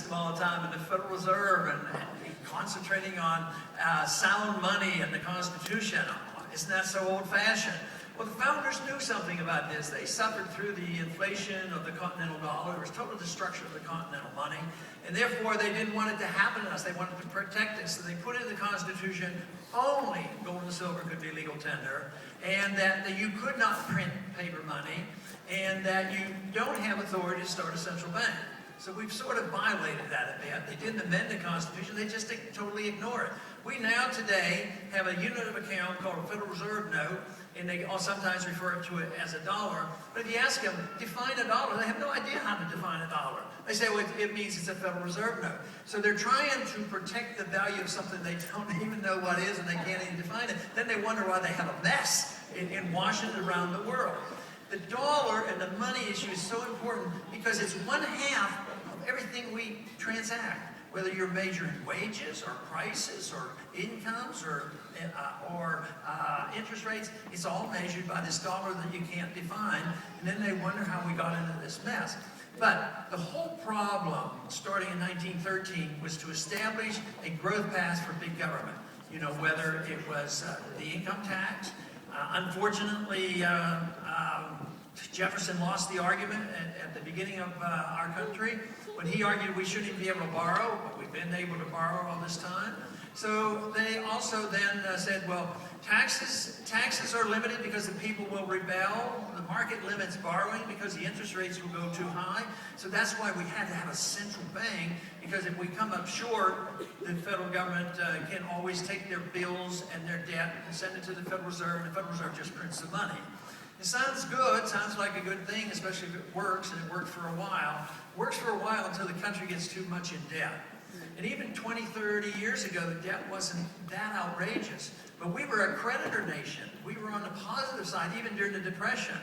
them all the time, and the Federal Reserve, and concentrating on sound money and the Constitution. Isn't that so old-fashioned? Well, the founders knew something about this. They suffered through the inflation of the continental dollar. There was total destruction of the continental money, and therefore they didn't want it to happen to us. They wanted to protect us, so they put in the Constitution only gold and silver could be legal tender, and that you could not print paper money, and that you don't have authority to start a central bank. So we've sort of violated that a bit. They didn't amend the Constitution, they just totally ignore it. We now today have a unit of account called a Federal Reserve note, and they all sometimes refer to it as a dollar. But if you ask them, define a dollar, they have no idea how to define a dollar. They say, well, it means it's a Federal Reserve note. So they're trying to protect the value of something they don't even know what is, and they can't even define it. Then they wonder why they have a mess in Washington around the world. The dollar and the money issue is so important because it's 1/2 of everything we transact. Whether you're measuring wages or prices or incomes or interest rates, it's all measured by this dollar that you can't define. And then they wonder how we got into this mess. But the whole problem, starting in 1913, was to establish a growth path for big government. You know, whether it was the income tax. Unfortunately, Jefferson lost the argument at the beginning of our country when he argued we shouldn't even be able to borrow, but we've been able to borrow all this time. So they also then said, well, taxes are limited because the people will rebel. The market limits borrowing because the interest rates will go too high. So that's why we had to have a central bank, because if we come up short, the federal government can always take their bills and their debt and send it to the Federal Reserve, and the Federal Reserve just prints the money. It sounds good, sounds like a good thing, especially if it works, and it worked for a while. It works for a while until the country gets too much in debt. And even 20, 30 years ago, the debt wasn't that outrageous. But we were a creditor nation. We were on the positive side, even during the Depression.